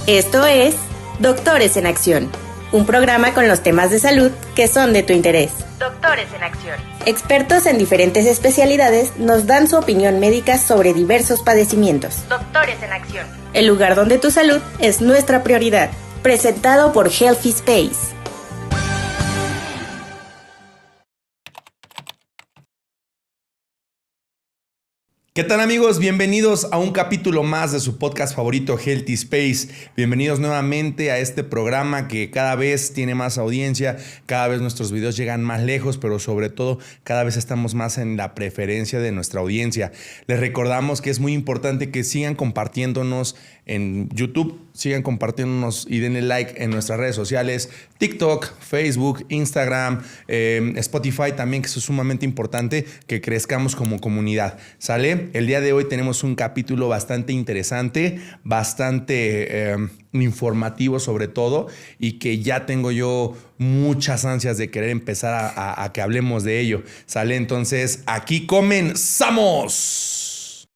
Esto es Doctores en Acción, un programa con los temas de salud que son de tu interés. Doctores en Acción. Expertos en diferentes especialidades nos dan su opinión médica sobre diversos padecimientos. Doctores en Acción. El lugar donde tu salud es nuestra prioridad. Presentado por Healthy Space. ¿Qué tal, amigos? Bienvenidos a un capítulo más de su podcast favorito, Healthy Space. Bienvenidos nuevamente a este programa que cada vez tiene más audiencia, cada vez nuestros videos llegan más lejos, pero sobre todo cada vez estamos más en la preferencia de nuestra audiencia. Les recordamos que es muy importante que sigan compartiéndonos en YouTube, sigan compartiéndonos y denle like en nuestras redes sociales, TikTok, Facebook, Instagram, Spotify también, que eso es sumamente importante, que crezcamos como comunidad. ¿Sale? El día de hoy tenemos un capítulo bastante interesante, bastante informativo sobre todo, y que ya tengo yo muchas ansias de querer empezar a que hablemos de ello. ¿Sale? Entonces, aquí comenzamos.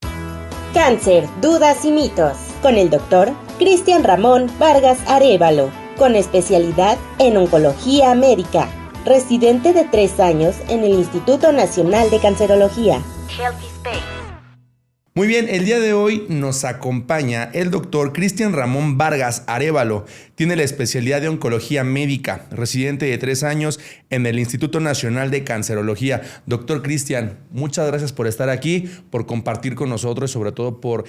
Cáncer, dudas y mitos, con el doctor Cristian Ramón Vargas Arévalo, con especialidad en oncología médica, residente de 3 años en el Instituto Nacional de Cancerología. Healthy Space. Muy bien, el día de hoy nos acompaña el doctor Cristian Ramón Vargas Arévalo. Tiene la especialidad de oncología médica, residente de 3 años en el Instituto Nacional de Cancerología. Doctor Cristian, muchas gracias por estar aquí, por compartir con nosotros y sobre todo por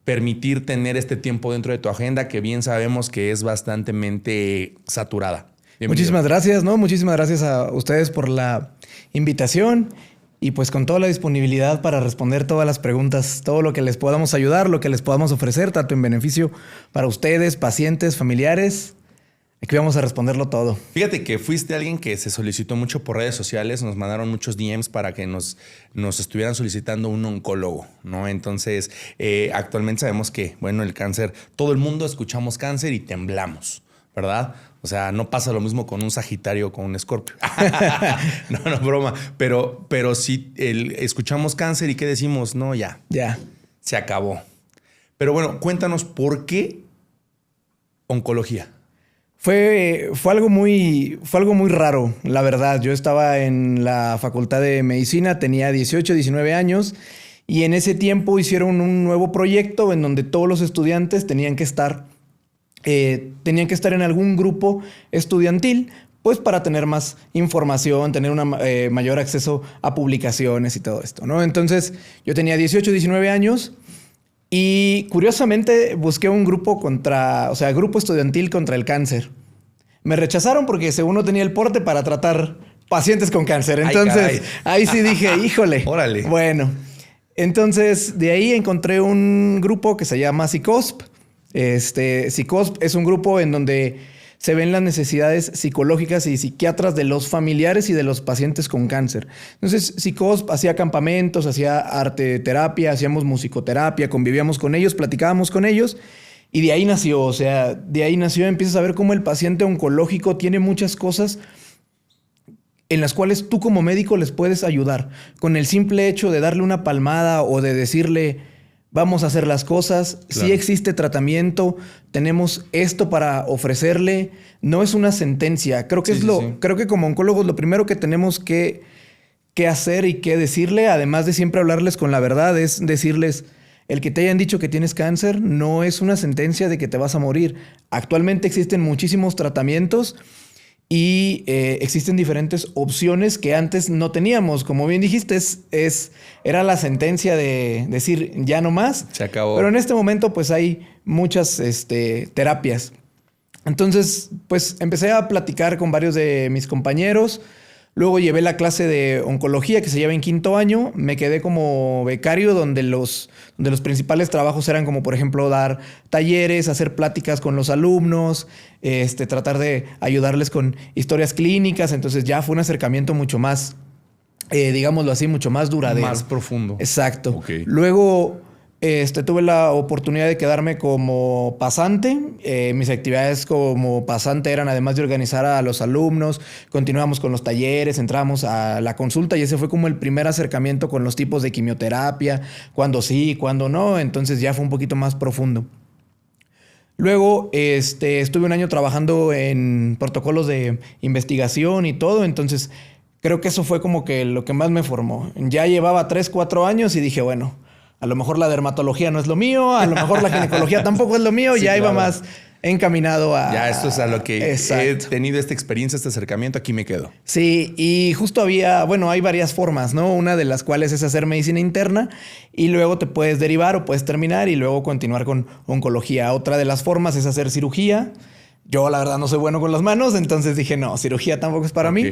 permitir tener este tiempo dentro de tu agenda, que bien sabemos que es bastante saturada. Bienvenido. Muchísimas gracias, ¿no? Muchísimas gracias a ustedes por la invitación. Y pues con toda la disponibilidad para responder todas las preguntas, todo lo que les podamos ayudar, lo que les podamos ofrecer, tanto en beneficio para ustedes, pacientes, familiares. Aquí vamos a responderlo todo. Fíjate que fuiste alguien que se solicitó mucho por redes sociales, nos mandaron muchos DMs para que nos estuvieran solicitando un oncólogo, ¿no? Entonces, actualmente sabemos que, bueno, el cáncer, todo el mundo escuchamos cáncer y temblamos, ¿verdad? O sea, no pasa lo mismo con un Sagitario o con un Escorpio. No, broma. Pero si escuchamos cáncer y ¿qué decimos? No, ya. Se acabó. Pero bueno, cuéntanos, ¿por qué oncología? Fue algo muy raro, la verdad. Yo estaba en la Facultad de Medicina, tenía 18, 19 años, y en ese tiempo hicieron un nuevo proyecto en donde todos los estudiantes tenían que estar en algún grupo estudiantil, pues para tener más información, tener un mayor acceso a publicaciones y todo esto, ¿no? Entonces, yo tenía 18, 19 años y curiosamente busqué un grupo grupo estudiantil contra el cáncer. Me rechazaron porque según no tenía el porte para tratar pacientes con cáncer. Entonces, ahí sí dije, híjole. Órale. Bueno, entonces de ahí encontré un grupo que se llama Psicosp. Psicosp es un grupo en donde se ven las necesidades psicológicas y psiquiatras de los familiares y de los pacientes con cáncer. Entonces, Psicosp hacía campamentos, hacía arte terapia, hacíamos musicoterapia, convivíamos con ellos, platicábamos con ellos, y de ahí nació. Empiezas a ver cómo el paciente oncológico tiene muchas cosas en las cuales tú como médico les puedes ayudar. Con el simple hecho de darle una palmada o de decirle, vamos a hacer las cosas. Claro. Sí existe tratamiento, tenemos esto para ofrecerle. No es una sentencia. Creo que creo que como oncólogos lo primero que tenemos que hacer y que decirle, además de siempre hablarles con la verdad, es decirles, el que te hayan dicho que tienes cáncer no es una sentencia de que te vas a morir. Actualmente existen muchísimos tratamientos y existen diferentes opciones que antes no teníamos. Como bien dijiste, era la sentencia de decir ya no más. Se acabó. Pero en este momento pues hay muchas terapias. Entonces pues empecé a platicar con varios de mis compañeros. Luego llevé la clase de oncología que se lleva en 5º año. Me quedé como becario donde los principales trabajos eran como, por ejemplo, dar talleres, hacer pláticas con los alumnos, tratar de ayudarles con historias clínicas. Entonces ya fue un acercamiento mucho más, digámoslo así, mucho más duradero. Más profundo. Exacto. Okay. Luego tuve la oportunidad de quedarme como pasante. Mis actividades como pasante eran, además de organizar a los alumnos, continuamos con los talleres, entramos a la consulta y ese fue como el primer acercamiento con los tipos de quimioterapia, cuándo sí, cuándo no. Entonces ya fue un poquito más profundo. Luego, estuve un año trabajando en protocolos de investigación y todo, entonces creo que eso fue como que lo que más me formó. Ya llevaba 3, 4 años y dije, bueno, a lo mejor la dermatología no es lo mío, a lo mejor la ginecología tampoco es lo mío, sí, ya iba más encaminado a... Ya esto es a lo que Exacto. he tenido esta experiencia, este acercamiento, aquí me quedo. Sí, y justo hay varias formas, ¿no? Una de las cuales es hacer medicina interna y luego te puedes derivar o puedes terminar y luego continuar con oncología. Otra de las formas es hacer cirugía. Yo la verdad no soy bueno con las manos, entonces dije, no, cirugía tampoco es para mí.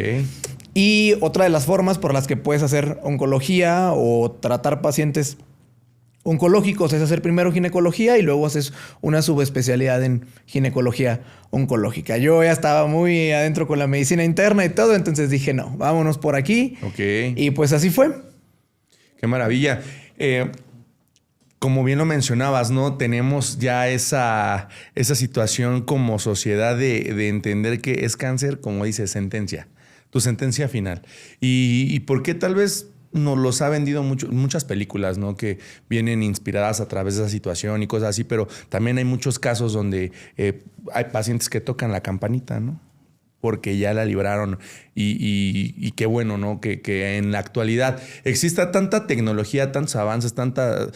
Y otra de las formas por las que puedes hacer oncología o tratar pacientes oncológicos es hacer primero ginecología y luego haces una subespecialidad en ginecología oncológica. Yo ya estaba muy adentro con la medicina interna y todo, entonces dije, no, vámonos por aquí. Y pues así fue. Qué maravilla. Como bien lo mencionabas, ¿no? Tenemos ya esa situación como sociedad de entender que es cáncer, como dice, sentencia. Tu sentencia final. ¿Y por qué tal vez nos los ha vendido muchas películas, ¿no? Que vienen inspiradas a través de esa situación y cosas así, pero también hay muchos casos donde hay pacientes que tocan la campanita, ¿no? Porque ya la libraron y qué bueno, ¿no? Que en la actualidad exista tanta tecnología, tantos avances, tanta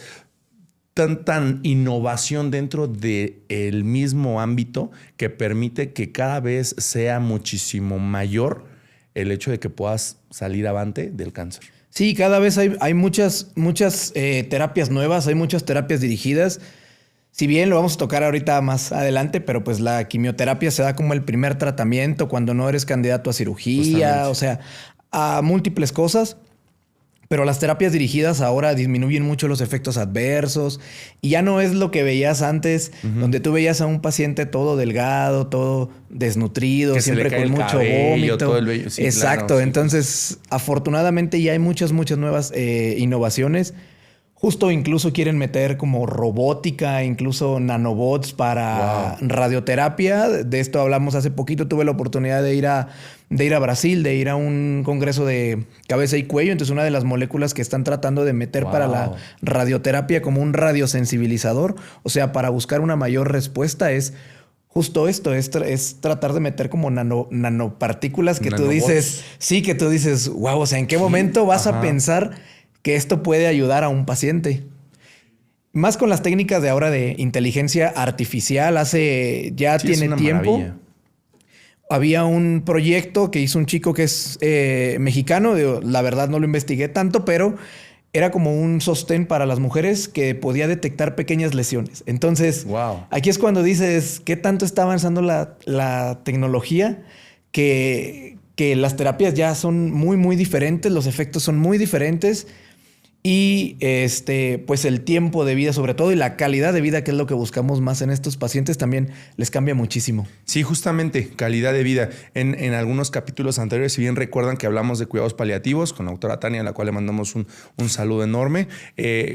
innovación dentro del mismo ámbito que permite que cada vez sea muchísimo mayor el hecho de que puedas salir avante del cáncer. Sí, cada vez hay muchas terapias nuevas, hay muchas terapias dirigidas. Si bien lo vamos a tocar ahorita más adelante, pero pues la quimioterapia se da como el primer tratamiento cuando no eres candidato a cirugía, o sea, a múltiples cosas. Pero las terapias dirigidas ahora disminuyen mucho los efectos adversos y ya no es lo que veías antes, donde tú veías a un paciente todo delgado, todo desnutrido, siempre con mucho vómito. Todo el vello. Sí, exacto. Claro, sí. Entonces, afortunadamente ya hay muchas nuevas innovaciones. Justo incluso quieren meter como robótica, incluso nanobots para radioterapia. De esto hablamos hace poquito. Tuve la oportunidad de ir a Brasil, de ir a un congreso de cabeza y cuello. Entonces, una de las moléculas que están tratando de meter para la radioterapia como un radiosensibilizador, o sea, para buscar una mayor respuesta, es justo esto, es tratar de meter como nanopartículas que tú dices, wow, o sea, ¿en qué momento vas a pensar que esto puede ayudar a un paciente? Más con las técnicas de ahora de inteligencia artificial, tiene tiempo. Maravilla. Había un proyecto que hizo un chico que es mexicano, la verdad no lo investigué tanto, pero era como un sostén para las mujeres que podía detectar pequeñas lesiones. Entonces, aquí es cuando dices, ¿qué tanto está avanzando la tecnología? Que las terapias ya son muy diferentes, los efectos son muy diferentes. Y pues el tiempo de vida, sobre todo, y la calidad de vida, que es lo que buscamos más en estos pacientes, también les cambia muchísimo. Sí, justamente, calidad de vida. En algunos capítulos anteriores, si bien recuerdan que hablamos de cuidados paliativos con la doctora Tania, a la cual le mandamos un saludo enorme,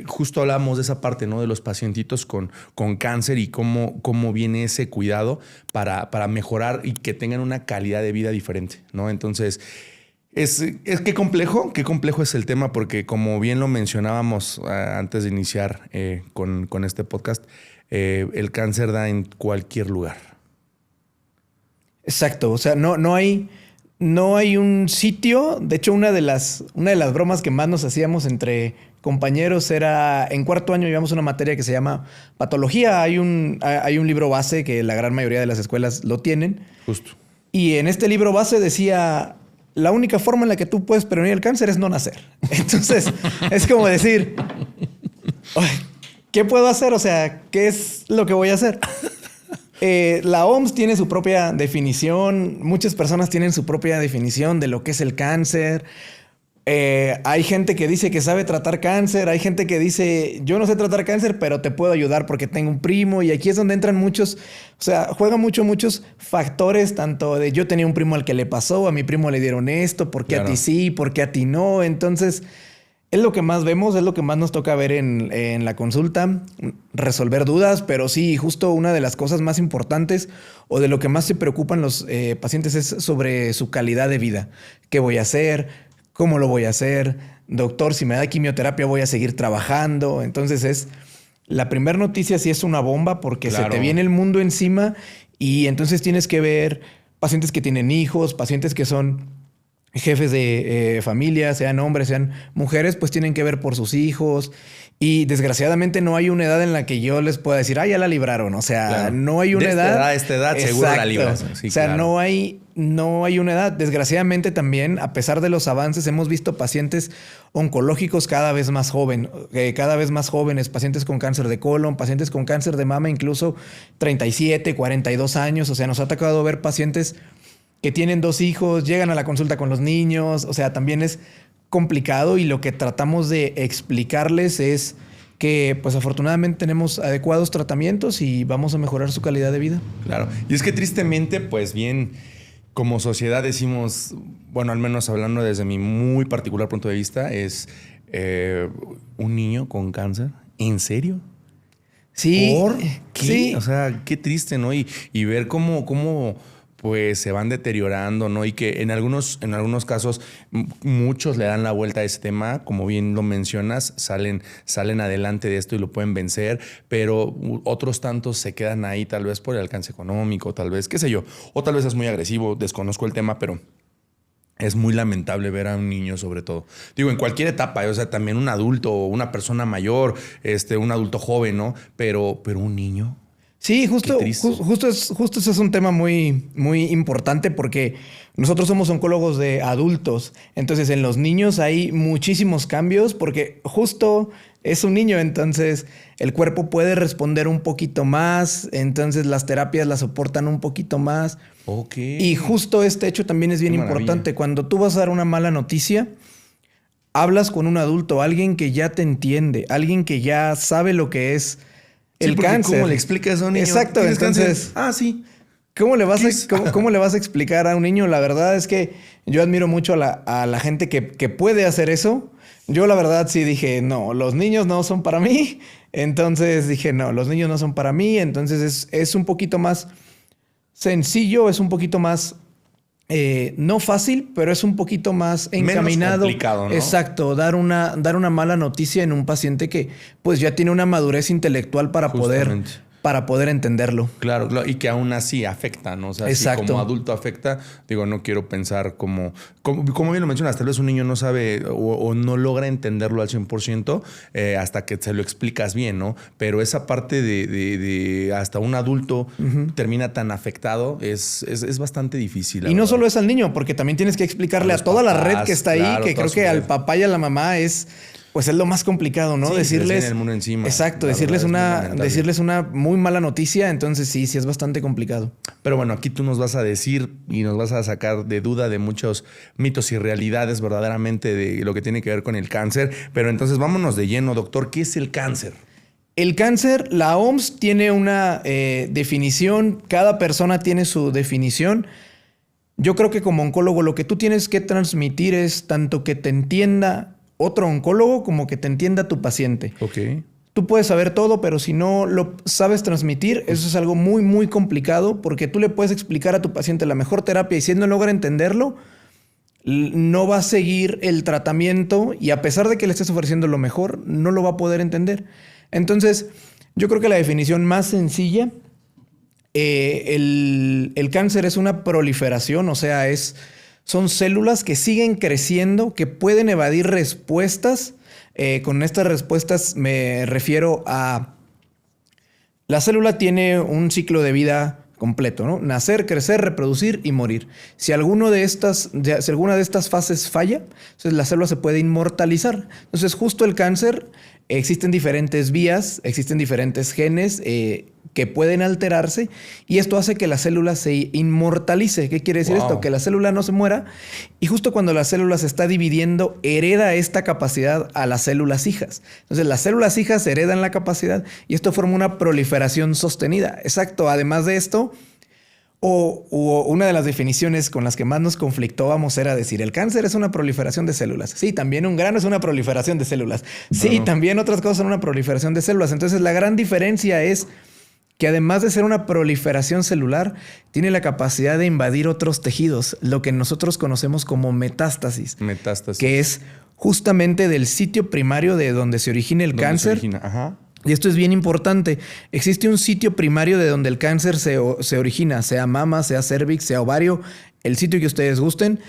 justo hablamos de esa parte, ¿no? De los pacientitos con cáncer y cómo viene ese cuidado para mejorar y que tengan una calidad de vida diferente, ¿no? Entonces, qué complejo es el tema, porque como bien lo mencionábamos antes de iniciar con este podcast, el cáncer da en cualquier lugar. Exacto, o sea, no hay un sitio. De hecho, una de las bromas que más nos hacíamos entre compañeros era, en cuarto año llevamos una materia que se llama patología. Hay un libro base que la gran mayoría de las escuelas lo tienen. Justo. Y en este libro base decía, la única forma en la que tú puedes prevenir el cáncer es no nacer. Entonces, es como decir, ¿qué puedo hacer? O sea, ¿qué es lo que voy a hacer? La OMS tiene su propia definición. Muchas personas tienen su propia definición de lo que es el cáncer. Hay gente que dice que sabe tratar cáncer. Hay gente que dice, yo no sé tratar cáncer, pero te puedo ayudar porque tengo un primo. Y aquí es donde entran muchos, o sea, juegan muchos factores, tanto de yo tenía un primo al que le pasó, a mi primo le dieron esto, ¿por qué a ti sí? ¿Por qué a ti no? Entonces, es lo que más vemos, es lo que más nos toca ver en la consulta, resolver dudas, pero sí, justo una de las cosas más importantes o de lo que más se preocupan los pacientes es sobre su calidad de vida. ¿Qué voy a hacer? ¿Cómo lo voy a hacer? Doctor, si me da quimioterapia voy a seguir trabajando. Entonces es la primera noticia sí es una bomba porque Claro. se te viene el mundo encima y entonces tienes que ver pacientes que tienen hijos, pacientes que son jefes de familia, sean hombres, sean mujeres, pues tienen que ver por sus hijos. Y desgraciadamente no hay una edad en la que yo les pueda decir, ya la libraron. O sea, Claro. no hay una de edad. esta edad seguro la libras. Sí, o sea, claro. no hay una edad. Desgraciadamente también, a pesar de los avances, hemos visto pacientes oncológicos cada vez más jóvenes, pacientes con cáncer de colon, pacientes con cáncer de mama, incluso 37, 42 años. O sea, nos ha tocado ver pacientes que tienen 2 hijos, llegan a la consulta con los niños. O sea, también es complicado y lo que tratamos de explicarles es que pues afortunadamente tenemos adecuados tratamientos y vamos a mejorar su calidad de vida. Claro. Y es que tristemente, pues bien, como sociedad decimos, bueno, al menos hablando desde mi muy particular punto de vista, es un niño con cáncer. ¿En serio? Sí. ¿Por qué? Sí. O sea, qué triste, ¿no? Y ver cómo pues se van deteriorando, ¿no? Y que en algunos casos muchos le dan la vuelta a ese tema, como bien lo mencionas, salen adelante de esto y lo pueden vencer, pero otros tantos se quedan ahí tal vez por el alcance económico, tal vez, qué sé yo, o tal vez es muy agresivo, desconozco el tema, pero es muy lamentable ver a un niño sobre todo. Digo, en cualquier etapa, o sea, también un adulto, una persona mayor, un adulto joven, ¿no? Pero un niño... Sí, justo eso es un tema muy, muy importante porque nosotros somos oncólogos de adultos. Entonces, en los niños hay muchísimos cambios porque justo es un niño. Entonces, el cuerpo puede responder un poquito más. Entonces, las terapias las soportan un poquito más. Ok. Y justo este hecho también es bien importante. Cuando tú vas a dar una mala noticia, hablas con un adulto, alguien que ya te entiende, alguien que ya sabe lo que es el cáncer. ¿Cómo le explicas a un niño? Exacto, entonces... sí. ¿Cómo le vas a explicar a un niño? La verdad es que yo admiro mucho a la gente que puede hacer eso. Yo la verdad sí dije, no, los niños no son para mí. Entonces dije, no, los niños no son para mí. Entonces es un poquito más sencillo, es un poquito más... no fácil, pero es un poquito más encaminado. Menos complicado, ¿no? Exacto, dar una mala noticia en un paciente que pues ya tiene una madurez intelectual para poder entenderlo. Claro, y que aún así afecta, ¿no? O sea, exacto. Si como adulto afecta, digo, no quiero pensar como bien lo mencionas, tal vez un niño no sabe o no logra entenderlo al 100% hasta que se lo explicas bien, ¿no? Pero esa parte de hasta un adulto termina tan afectado es bastante difícil. Y no solo es al niño, porque también tienes que explicarle a toda la red que está ahí, que creo que al papá y a la mamá es lo más complicado, ¿no? Sí, decirles el mundo encima. Exacto, decirles una muy mala noticia, entonces sí es bastante complicado. Pero bueno, aquí tú nos vas a decir y nos vas a sacar de duda de muchos mitos y realidades verdaderamente de lo que tiene que ver con el cáncer. Pero entonces vámonos de lleno, doctor. ¿Qué es el cáncer? El cáncer, la OMS tiene una definición, cada persona tiene su definición. Yo creo que como oncólogo lo que tú tienes que transmitir es tanto que te entienda otro oncólogo como que te entienda tu paciente. Ok. Tú puedes saber todo, pero si no lo sabes transmitir, eso es algo muy, muy complicado porque tú le puedes explicar a tu paciente la mejor terapia y si él no logra entenderlo, no va a seguir el tratamiento y a pesar de que le estés ofreciendo lo mejor, no lo va a poder entender. Entonces, yo creo que la definición más sencilla, el cáncer es una proliferación, o sea, son células que siguen creciendo, que pueden evadir respuestas. Con estas respuestas me refiero a... La célula tiene un ciclo de vida completo, ¿no? Nacer, crecer, reproducir y morir. Si alguna de estas fases falla, entonces la célula se puede inmortalizar. Entonces, justo el cáncer, existen diferentes vías, existen diferentes genes que pueden alterarse y esto hace que la célula se inmortalice. ¿Qué quiere decir esto? Que la célula no se muera y justo cuando la célula se está dividiendo, hereda esta capacidad a las células hijas. Entonces, las células hijas heredan la capacidad y esto forma una proliferación sostenida. Exacto. Además de esto, una de las definiciones con las que más nos conflictábamos era decir, el cáncer es una proliferación de células. Sí, también un grano es una proliferación de células. Sí, también otras cosas son una proliferación de células. Entonces, la gran diferencia es que además de ser una proliferación celular, tiene la capacidad de invadir otros tejidos, lo que nosotros conocemos como metástasis. Metástasis. Que es justamente del sitio primario de donde se origina el cáncer. Ajá. Y esto es bien importante. Existe un sitio primario de donde el cáncer se origina, sea mama, sea cervix, sea ovario, el sitio que ustedes gusten.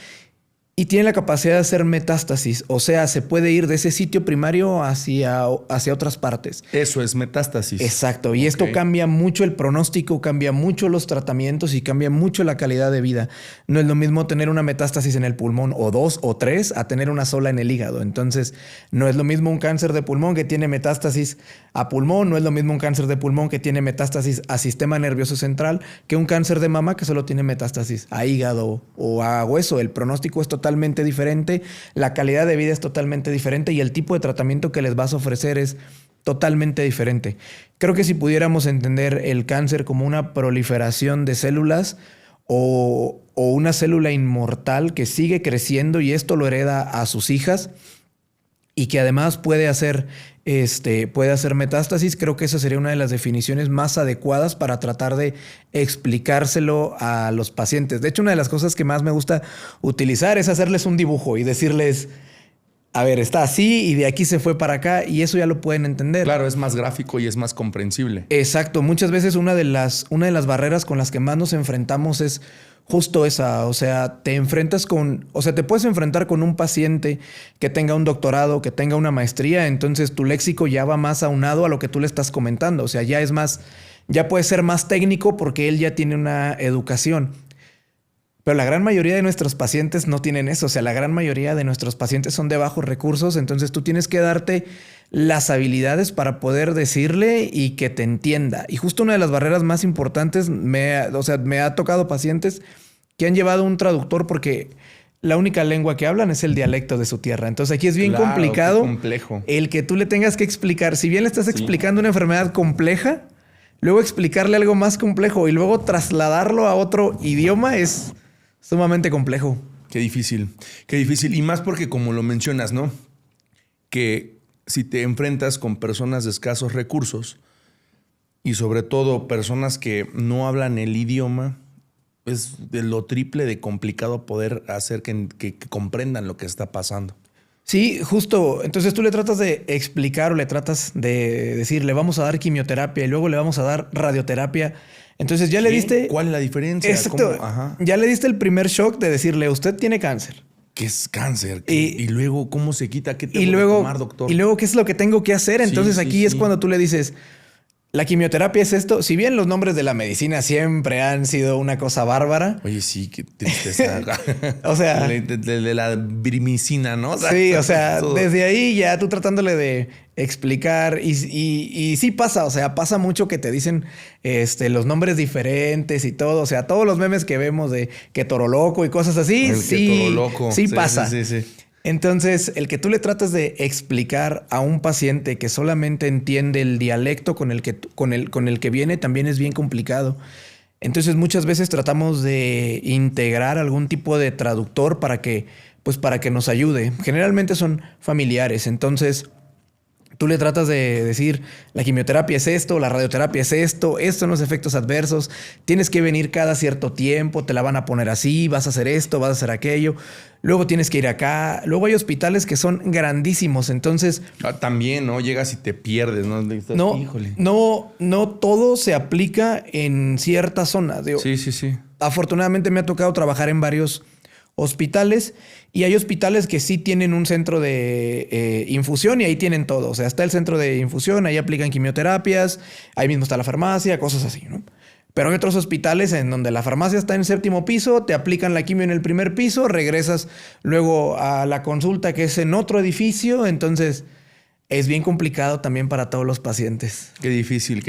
Y tiene la capacidad de hacer metástasis. O sea, se puede ir de ese sitio primario hacia otras partes. Eso es metástasis. Exacto. Y esto cambia mucho el pronóstico, cambia mucho los tratamientos y cambia mucho la calidad de vida. No es lo mismo tener una metástasis en el pulmón o 2 o 3 a tener una sola en el hígado. Entonces, no es lo mismo un cáncer de pulmón que tiene metástasis a pulmón. No es lo mismo un cáncer de pulmón que tiene metástasis a sistema nervioso central que un cáncer de mama que solo tiene metástasis a hígado o a hueso. El pronóstico es totalmente diferente, la calidad de vida es totalmente diferente y el tipo de tratamiento que les vas a ofrecer es totalmente diferente. Creo que si pudiéramos entender el cáncer como una proliferación de células o una célula inmortal que sigue creciendo y esto lo hereda a sus hijas y que además puede hacer metástasis, creo que esa sería una de las definiciones más adecuadas para tratar de explicárselo a los pacientes. De hecho, una de las cosas que más me gusta utilizar es hacerles un dibujo y decirles, a ver, está así y de aquí se fue para acá y eso ya lo pueden entender. Claro, es más gráfico y es más comprensible. Exacto. Muchas veces una de las barreras con las que más nos enfrentamos es justo esa. O sea, te puedes enfrentar con un paciente que tenga un doctorado, que tenga una maestría, entonces tu léxico ya va más aunado a lo que tú le estás comentando. O sea, ya puede ser más técnico porque él ya tiene una educación. Pero la gran mayoría de nuestros pacientes no tienen eso. O sea, la gran mayoría de nuestros pacientes son de bajos recursos. Entonces tú tienes que darte las habilidades para poder decirle y que te entienda. Y justo una de las barreras más importantes, me ha tocado pacientes que han llevado un traductor porque la única lengua que hablan es el dialecto de su tierra. Entonces aquí es bien complicado. Complejo. El que tú le tengas que explicar. Si bien le estás explicando una enfermedad compleja, luego explicarle algo más complejo y luego trasladarlo a otro idioma es sumamente complejo. Qué difícil. Y más porque, como lo mencionas, ¿no? Que si te enfrentas con personas de escasos recursos y sobre todo personas que no hablan el idioma, es de lo triple de complicado poder hacer que comprendan lo que está pasando. Sí, justo. Entonces tú le tratas de explicar o le tratas de decir, le vamos a dar quimioterapia y luego le vamos a dar radioterapia. Entonces ya le diste... ¿Cuál es la diferencia? Exacto. Ya le diste el primer shock de decirle, usted tiene cáncer. ¿Qué es cáncer? Y luego, ¿cómo se quita? ¿Qué tengo que tomar, doctor? Y luego, ¿qué es lo que tengo que hacer? Entonces aquí es cuando tú le dices, la quimioterapia es esto. Si bien los nombres de la medicina siempre han sido una cosa bárbara. Oye, sí, qué tristeza. O sea... de la brimicina, ¿no? Sí, o sea, desde ahí ya tú tratándole de explicar y sí pasa, o sea, pasa mucho que te dicen los nombres diferentes y todo. O sea, todos los memes que vemos de que toro loco y cosas así, sí pasa. Sí. Entonces, el que tú le tratas de explicar a un paciente que solamente entiende el dialecto con el que viene también es bien complicado. Entonces, muchas veces tratamos de integrar algún tipo de traductor para que nos ayude. Generalmente son familiares. Entonces, tú le tratas de decir, la quimioterapia es esto, la radioterapia es esto, estos son los efectos adversos, tienes que venir cada cierto tiempo, te la van a poner así, vas a hacer esto, vas a hacer aquello, luego tienes que ir acá. Luego hay hospitales que son grandísimos, entonces... También, ¿no? Llegas y te pierdes, ¿no? Híjole. No todo se aplica en cierta zona. Sí. Afortunadamente me ha tocado trabajar en varios hospitales y hay hospitales que sí tienen un centro de infusión y ahí tienen todo. O sea, está el centro de infusión, ahí aplican quimioterapias, ahí mismo está la farmacia, cosas así, ¿no? Pero hay otros hospitales en donde la farmacia está en el 7º piso, te aplican la quimio en el 1er piso, regresas luego a la consulta que es en otro edificio, entonces es bien complicado también para todos los pacientes. Qué difícil,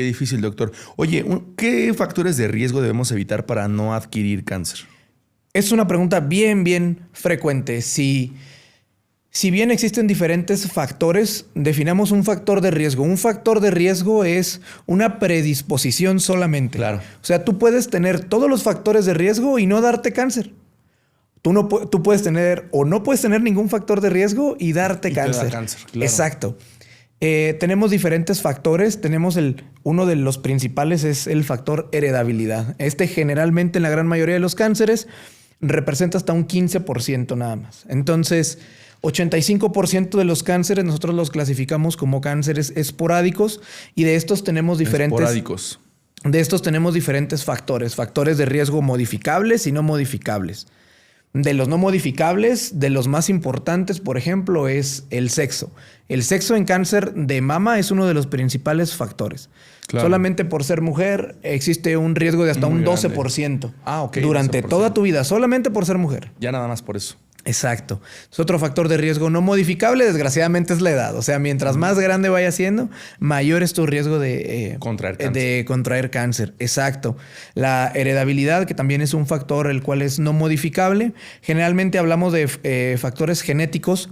doctor. Oye, ¿qué factores de riesgo debemos evitar para no adquirir cáncer? Es una pregunta bien frecuente. Si bien existen diferentes factores, definamos un factor de riesgo. Un factor de riesgo es una predisposición solamente. Claro. O sea, tú puedes tener todos los factores de riesgo y no darte cáncer. Tú puedes tener o no puedes tener ningún factor de riesgo y darte cáncer. Te da cáncer, claro. Exacto. Tenemos diferentes factores. Uno de los principales es el factor heredabilidad. Generalmente en la gran mayoría de los cánceres representa hasta un 15% nada más. Entonces, 85% de los cánceres nosotros los clasificamos como cánceres esporádicos y de estos tenemos diferentes... Esporádicos. De estos tenemos diferentes factores. Factores de riesgo modificables y no modificables. De los no modificables, de los más importantes, por ejemplo, es el sexo. El sexo en cáncer de mama es uno de los principales factores. Claro. Solamente por ser mujer existe un riesgo de hasta un 12%. Durante 12%. Toda tu vida, solamente por ser mujer. Ya nada más por eso. Exacto. Es otro factor de riesgo no modificable, desgraciadamente, es la edad. O sea, mientras más grande vaya siendo, mayor es tu riesgo de contraer cáncer. Exacto. La heredabilidad, que también es un factor el cual es no modificable. Generalmente hablamos de factores genéticos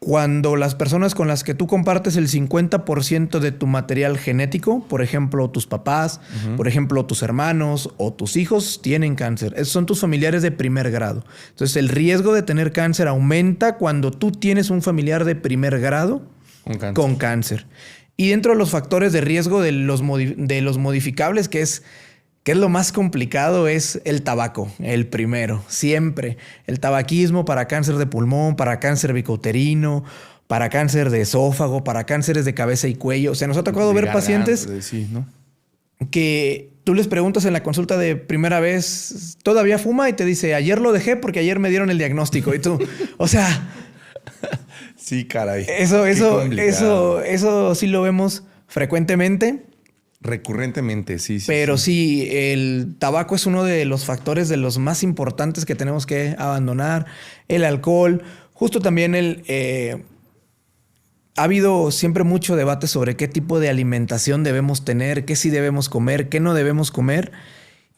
cuando las personas con las que tú compartes el 50% de tu material genético, por ejemplo, tus papás, por ejemplo, tus hermanos o tus hijos tienen cáncer. Esos son tus familiares de primer grado. Entonces, el riesgo de tener cáncer aumenta cuando tú tienes un familiar de primer grado con cáncer. Y dentro de los factores de riesgo de los modificables, que es lo más complicado, es el tabaco, el primero, siempre. El tabaquismo para cáncer de pulmón, para cáncer bicouterino, para cáncer de esófago, para cánceres de cabeza y cuello. O sea, nos ha tocado ver pacientes que tú les preguntas en la consulta de primera vez, ¿todavía fuma? Y te dice, ayer lo dejé porque ayer me dieron el diagnóstico. Y tú, o sea... Sí, caray. Eso sí lo vemos frecuentemente. Recurrentemente, sí. Pero sí, el tabaco es uno de los factores de los más importantes que tenemos que abandonar. El alcohol. Justo también ha habido siempre mucho debate sobre qué tipo de alimentación debemos tener, qué sí debemos comer, qué no debemos comer.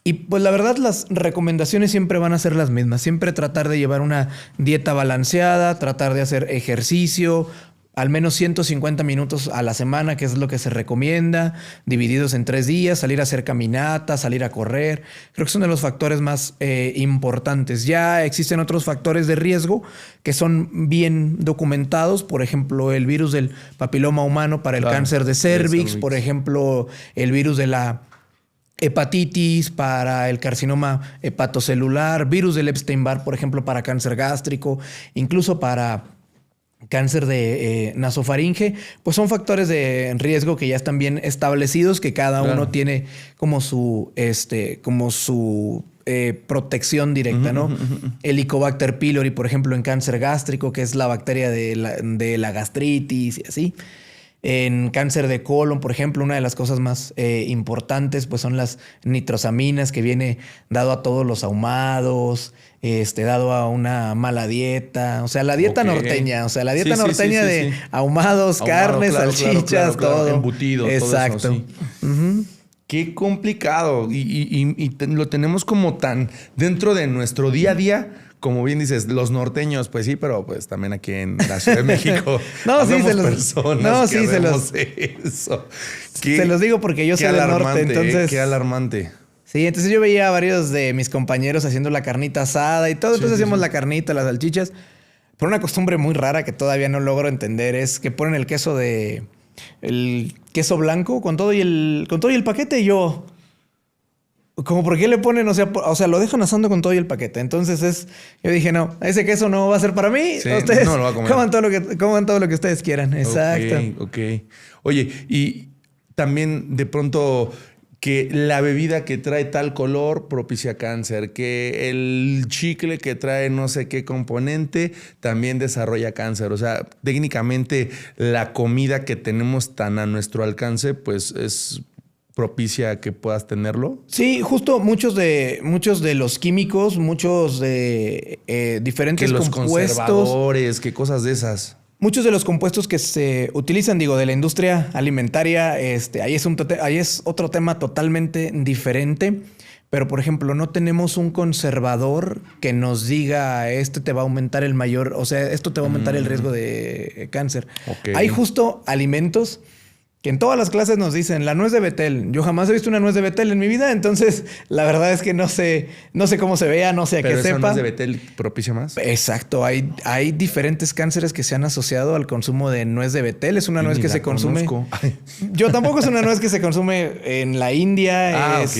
Y pues la verdad las recomendaciones siempre van a ser las mismas. Siempre tratar de llevar una dieta balanceada, tratar de hacer ejercicio, al menos 150 minutos a la semana, que es lo que se recomienda, divididos en 3 días, salir a hacer caminatas, salir a correr. Creo que son de los factores más importantes. Ya existen otros factores de riesgo que son bien documentados. Por ejemplo, el virus del papiloma humano para el cáncer de cérvix. Por ejemplo, el virus de la hepatitis para el carcinoma hepatocelular. Virus del Epstein-Barr, por ejemplo, para cáncer gástrico. Incluso para cáncer de nasofaringe, pues son factores de riesgo que ya están bien establecidos, que cada uno tiene como su protección directa, ¿no? Helicobacter pylori, por ejemplo, en cáncer gástrico, que es la bacteria de la gastritis y así. En cáncer de colon, por ejemplo, una de las cosas más importantes pues son las nitrosaminas, que viene dado a todos los ahumados, dado a una mala dieta. O sea, la dieta norteña. O sea, la dieta norteña de ahumados, carnes, salchichas, todo. Embutido, exacto. Todo eso, sí. Qué complicado. Y lo tenemos como tan dentro de nuestro día a día. Como bien dices, los norteños, pues sí, pero pues también aquí en la Ciudad de México se los digo porque yo soy del norte, entonces... Qué alarmante. Sí, entonces yo veía a varios de mis compañeros haciendo la carnita asada y todo. Entonces hacíamos la carnita, las salchichas. Pero una costumbre muy rara que todavía no logro entender es que ponen el queso blanco con todo y el paquete, y yo... Como por qué le ponen, o sea, lo dejan asando con todo y el paquete. Entonces yo dije, no, ese queso no va a ser para mí. Sí, ustedes no lo va a comer. coman todo lo que ustedes quieran. Exacto. Ok. Oye, y también de pronto que la bebida que trae tal color propicia cáncer, que el chicle que trae no sé qué componente también desarrolla cáncer. O sea, técnicamente la comida que tenemos tan a nuestro alcance, pues es propicia que puedas tenerlo. Sí, justo muchos de los químicos, muchos de diferentes que los compuestos, conservadores, que cosas de esas. Muchos de los compuestos que se utilizan, de la industria alimentaria, ahí es otro tema totalmente diferente. Pero, por ejemplo, no tenemos un conservador que nos diga te va a aumentar esto te va a aumentar el riesgo de cáncer. Okay. Hay justo alimentos que en todas las clases nos dicen la nuez de Betel. Yo jamás he visto una nuez de Betel en mi vida, entonces la verdad es que no sé cómo se vea, no sé a qué sepa. ¿Pero esa nuez de Betel propicia más? Exacto, hay diferentes cánceres que se han asociado al consumo de nuez de Betel. Es una nuez que se consume. Yo tampoco es una nuez que se consume en la India. Es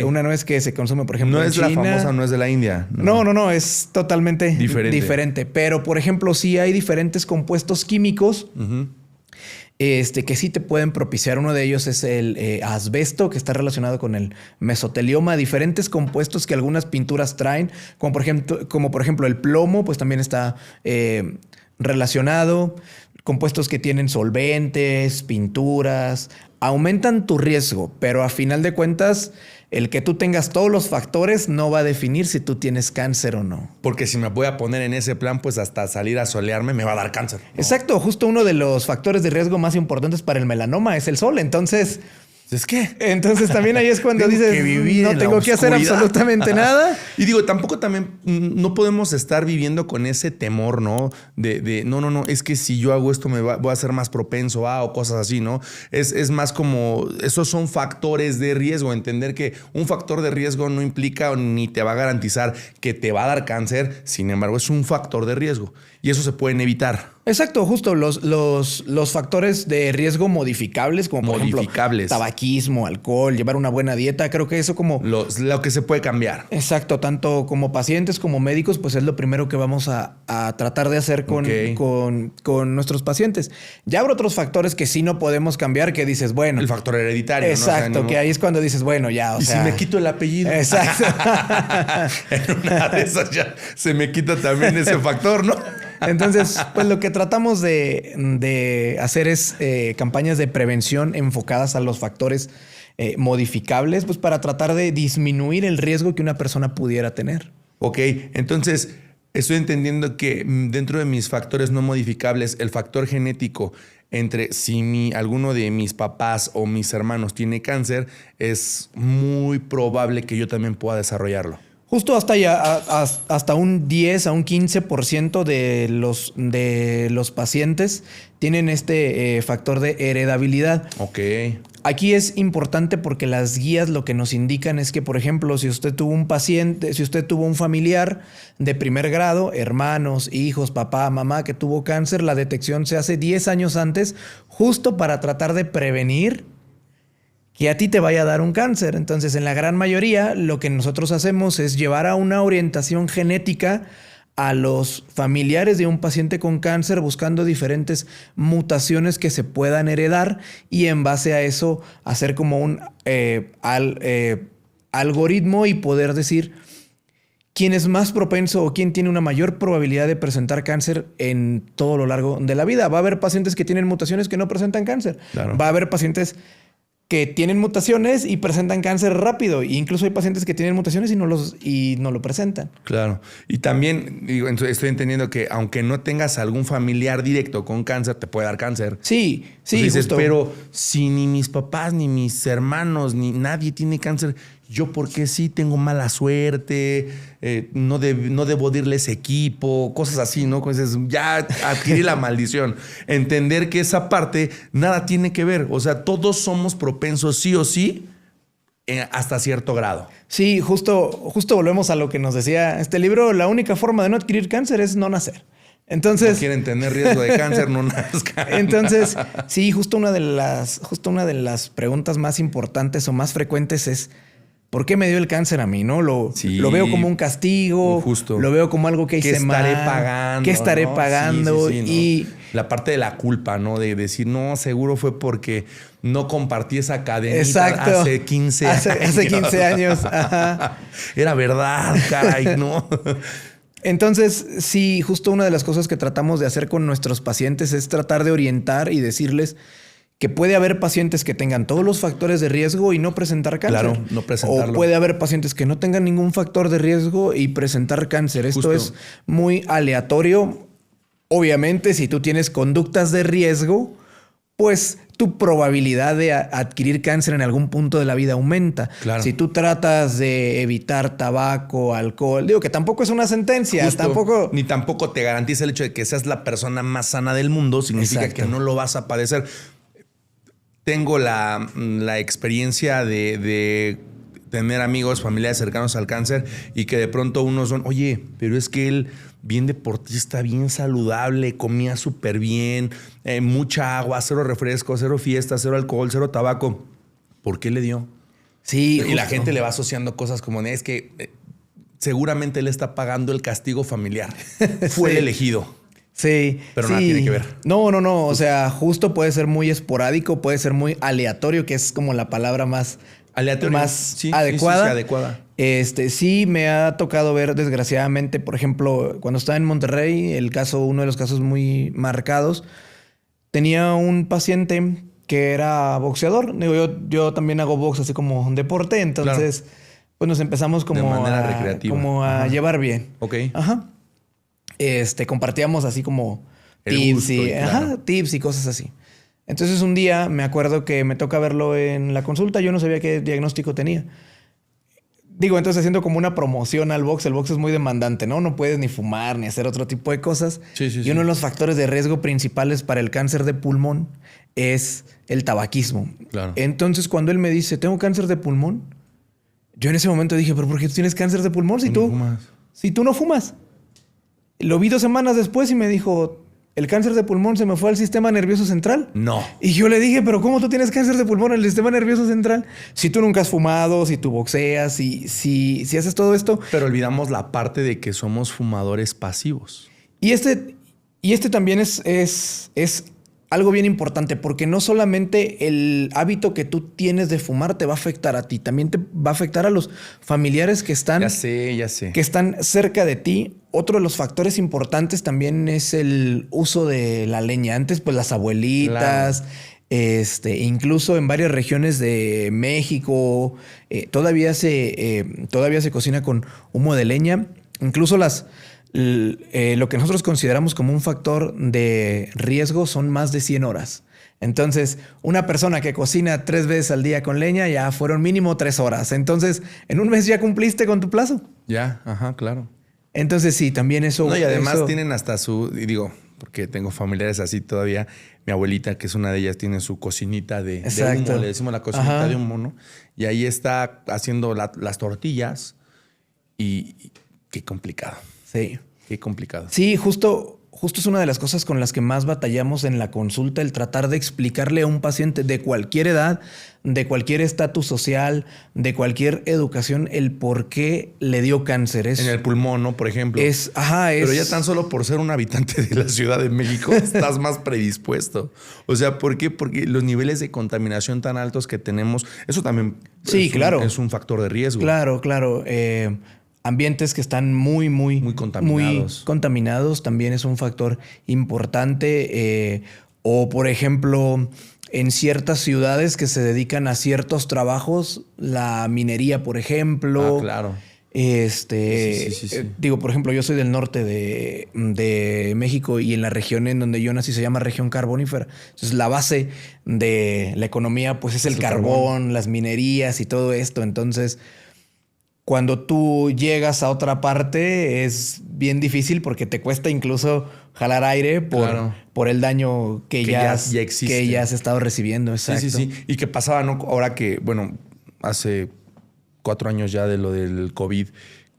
una nuez que se consume, por ejemplo, en China. No es la famosa nuez de la India. No, es totalmente diferente. Pero, por ejemplo, sí hay diferentes compuestos químicos. Que sí te pueden propiciar. Uno de ellos es el asbesto, que está relacionado con el mesotelioma. Diferentes compuestos que algunas pinturas traen, como por ejemplo el plomo, pues también está relacionado. Compuestos que tienen solventes, pinturas, aumentan tu riesgo, pero a final de cuentas, el que tú tengas todos los factores no va a definir si tú tienes cáncer o no. Porque si me voy a poner en ese plan, pues hasta salir a solearme me va a dar cáncer, ¿no? Exacto. Justo uno de los factores de riesgo más importantes para el melanoma es el sol. Entonces también ahí es cuando dices, no tengo que hacer absolutamente nada. Y digo, tampoco también no podemos estar viviendo con ese temor, ¿no? No, es que si yo hago esto voy a ser más propenso a o cosas así, ¿no? Es más como, esos son factores de riesgo. Entender que un factor de riesgo no implica ni te va a garantizar que te va a dar cáncer. Sin embargo, es un factor de riesgo y eso se pueden evitar. Exacto, justo los factores de riesgo modificables, como por ejemplo tabaquismo, alcohol, llevar una buena dieta, creo que eso como... Lo que se puede cambiar. Exacto, tanto como pacientes como médicos, pues es lo primero que vamos a tratar de hacer con nuestros pacientes. Ya habrá otros factores que sí no podemos cambiar, que dices, bueno... El factor hereditario, exacto, ¿no? O sea, que ahí es cuando dices, bueno, ya, o sea... ¿Y si me quito el apellido? Exacto. En una de esas ya se me quita también ese factor, ¿no? Entonces, pues lo que tratamos de hacer es campañas de prevención enfocadas a los factores modificables, pues para tratar de disminuir el riesgo que una persona pudiera tener. Ok, entonces estoy entendiendo que dentro de mis factores no modificables, el factor genético entre si alguno de mis papás o mis hermanos tiene cáncer, es muy probable que yo también pueda desarrollarlo. Justo hasta un 10 a un 15% de los pacientes tienen este factor de heredabilidad. Ok. Aquí es importante porque las guías lo que nos indican es que, por ejemplo, si usted tuvo un familiar de primer grado, hermanos, hijos, papá, mamá, que tuvo cáncer, la detección se hace 10 años antes, justo para tratar de prevenir que a ti te vaya a dar un cáncer. Entonces, en la gran mayoría, lo que nosotros hacemos es llevar a una orientación genética a los familiares de un paciente con cáncer, buscando diferentes mutaciones que se puedan heredar y en base a eso hacer como un algoritmo y poder decir quién es más propenso o quién tiene una mayor probabilidad de presentar cáncer en todo lo largo de la vida. Va a haber pacientes que tienen mutaciones que no presentan cáncer. Claro. Va a haber pacientes que tienen mutaciones y presentan cáncer rápido. E incluso hay pacientes que tienen mutaciones y no lo presentan. Claro. Y también estoy entendiendo que aunque no tengas algún familiar directo con cáncer, te puede dar cáncer. Sí, dices, justo. Pero si ni mis papás, ni mis hermanos, ni nadie tiene cáncer, ¿yo por qué sí tengo mala suerte? No debo dirles equipo, cosas así, ¿no? Entonces ya adquirí la maldición. Entender que esa parte nada tiene que ver. O sea, todos somos propensos sí o sí hasta cierto grado. Sí, justo volvemos a lo que nos decía este libro. La única forma de no adquirir cáncer es no nacer. Entonces, no quieren tener riesgo de cáncer, no nazcan. Entonces, sí, justo una de las preguntas más importantes o más frecuentes es: ¿por qué me dio el cáncer a mí? ¿No? Lo veo como un castigo. Justo. Lo veo como algo que hice mal. ¿Qué estaré pagando? Pagando? Sí, y ¿no? La parte de la culpa, ¿no? De decir, no, seguro fue porque no compartí esa cadenita hace 15 años. Hace 15 años. Ajá. Era verdad, caray, ¿no? Entonces, sí, justo una de las cosas que tratamos de hacer con nuestros pacientes es tratar de orientar y decirles que puede haber pacientes que tengan todos los factores de riesgo y no presentar cáncer. Claro, no presentarlo. O puede haber pacientes que no tengan ningún factor de riesgo y presentar cáncer. Esto es muy aleatorio. Obviamente, si tú tienes conductas de riesgo, pues tu probabilidad de adquirir cáncer en algún punto de la vida aumenta. Claro. Si tú tratas de evitar tabaco, alcohol, digo que tampoco es una sentencia. Ni tampoco te garantiza el hecho de que seas la persona más sana del mundo. Significa que no lo vas a padecer. tengo la experiencia de tener amigos, familiares cercanos al cáncer y que de pronto unos son, oye, pero es que él, bien deportista, bien saludable, comía súper bien, mucha agua, cero refresco, cero fiesta, cero alcohol, cero tabaco. ¿Por qué le dio? Sí, y la gente le va asociando cosas como, es que seguramente él está pagando el castigo familiar. Fue el elegido. Sí. Pero nada tiene que ver. No. O sea, justo puede ser muy esporádico, puede ser muy aleatorio, que es como la palabra más adecuada. Sí, adecuada. Sí me ha tocado ver, desgraciadamente, por ejemplo, cuando estaba en Monterrey, uno de los casos muy marcados, tenía un paciente que era boxeador. Digo, yo también hago box así como un deporte, entonces pues nos empezamos como de manera recreativa. A llevar bien. Ok. Ajá. Compartíamos así como tips tips y cosas así. Entonces un día me acuerdo que me toca verlo en la consulta. Yo no sabía qué diagnóstico tenía. Digo, entonces haciendo como una promoción al box. El box es muy demandante, ¿no? No puedes ni fumar ni hacer otro tipo de cosas. Y uno de los factores de riesgo principales para el cáncer de pulmón es el tabaquismo. Claro. Entonces cuando él me dice, tengo cáncer de pulmón, yo en ese momento dije, ¿pero por qué tú tienes cáncer de pulmón si tú no fumas? Lo vi 2 semanas después y me dijo, el cáncer de pulmón se me fue al sistema nervioso central. No. Y yo le dije, ¿pero cómo tú tienes cáncer de pulmón en el sistema nervioso central? Si tú nunca has fumado, si tú boxeas, si haces todo esto. Pero olvidamos la parte de que somos fumadores pasivos. Y este también es algo bien importante, porque no solamente el hábito que tú tienes de fumar te va a afectar a ti, también te va a afectar a los familiares que están... Ya sé. Que están cerca de ti. Otro de los factores importantes también es el uso de la leña. Antes, pues las abuelitas, incluso en varias regiones de México, todavía se cocina con humo de leña. Incluso lo que nosotros consideramos como un factor de riesgo son más de 100 horas. Entonces, una persona que cocina 3 veces al día con leña ya fueron mínimo 3 horas. Entonces, en un mes ya cumpliste con tu plazo. Ya, claro. Entonces, sí, también eso... No, y además tienen hasta porque tengo familiares así todavía. Mi abuelita, que es una de ellas, tiene su cocinita de humo. Le decimos la cocinita de humo, ¿no? Y ahí está haciendo las tortillas y qué complicado. Sí. Qué complicado. Sí, justo es una de las cosas con las que más batallamos en la consulta, el tratar de explicarle a un paciente de cualquier edad, de cualquier estatus social, de cualquier educación, el por qué le dio cáncer. En el pulmón, ¿no? Por ejemplo. Pero ya tan solo por ser un habitante de la Ciudad de México estás más predispuesto. O sea, ¿por qué? Porque los niveles de contaminación tan altos que tenemos, eso también es un factor de riesgo. Claro. Ambientes que están muy contaminados también es un factor importante. O, por ejemplo, en ciertas ciudades que se dedican a ciertos trabajos, la minería, por ejemplo. Claro. Digo, por ejemplo, yo soy del norte de México y en la región en donde yo nací se llama región carbonífera. Entonces, la base de la economía pues es el carbón, las minerías y todo esto. Entonces... Cuando tú llegas a otra parte es bien difícil porque te cuesta incluso jalar aire por el daño que ya existe. Que ya has estado recibiendo. Exacto. Sí. Y que pasaba, ¿no? Ahora que, hace 4 años ya de lo del COVID,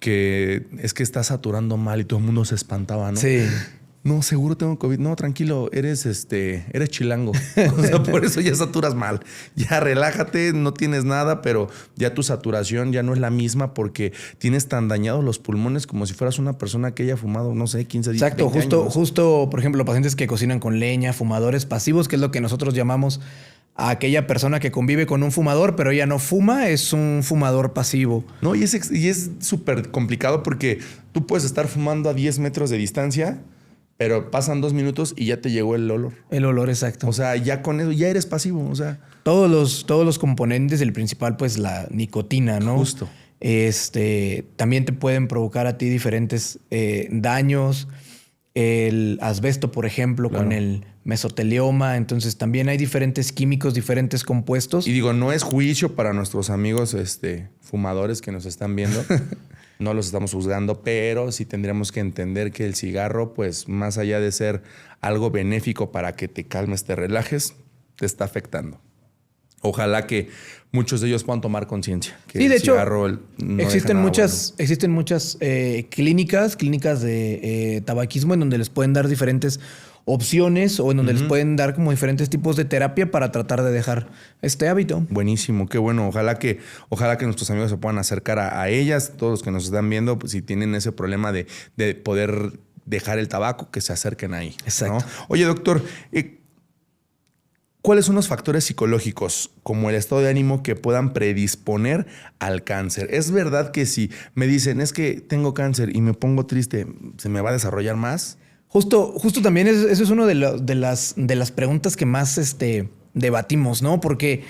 que es que está saturando mal y todo el mundo se espantaba, ¿no? Sí. No, seguro tengo COVID. No, tranquilo, eres chilango. O sea, por eso ya saturas mal. Ya relájate, no tienes nada, pero ya tu saturación ya no es la misma porque tienes tan dañados los pulmones como si fueras una persona que haya fumado, no sé, 15 días. Exacto, justo, por ejemplo, pacientes que cocinan con leña, fumadores pasivos, que es lo que nosotros llamamos a aquella persona que convive con un fumador, pero ella no fuma, es un fumador pasivo. No, y es súper complicado porque tú puedes estar fumando a 10 metros de distancia, pero pasan 2 minutos y ya te llegó el olor. El olor, exacto. O sea, ya con eso, ya eres pasivo. O sea, todos los componentes, el principal, pues la nicotina, ¿no? Justo. También te pueden provocar a ti diferentes daños. El asbesto, por ejemplo, con el mesotelioma. Entonces, también hay diferentes químicos, diferentes compuestos. Y digo, no es juicio para nuestros amigos fumadores que nos están viendo. No los estamos juzgando, pero sí tendríamos que entender que el cigarro, pues más allá de ser algo benéfico para que te calmes, te relajes, te está afectando. ojalá que muchos de ellos puedan tomar conciencia. Que sí, de el hecho, cigarro no existen deja nada muchas, bueno. existen muchas clínicas de tabaquismo en donde les pueden dar diferentes opciones o en donde les pueden dar como diferentes tipos de terapia para tratar de dejar este hábito. Buenísimo, qué bueno. Ojalá que nuestros amigos se puedan acercar a ellas, todos los que nos están viendo, pues, si tienen ese problema de poder dejar el tabaco, que se acerquen ahí. Exacto. ¿No? Oye, doctor, ¿cuáles son los factores psicológicos, como el estado de ánimo, que puedan predisponer al cáncer? ¿Es verdad que si me dicen, es que tengo cáncer y me pongo triste, se me va a desarrollar más? Justo también eso es una de las preguntas que más debatimos, ¿no? Porque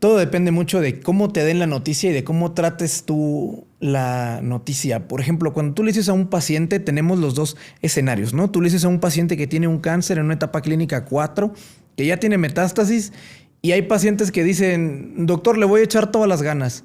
todo depende mucho de cómo te den la noticia y de cómo trates tú la noticia. Por ejemplo, cuando tú le dices a un paciente, tenemos los dos escenarios, ¿no? Tú le dices a un paciente que tiene un cáncer en una etapa clínica 4, que ya tiene metástasis, y hay pacientes que dicen, doctor, le voy a echar todas las ganas.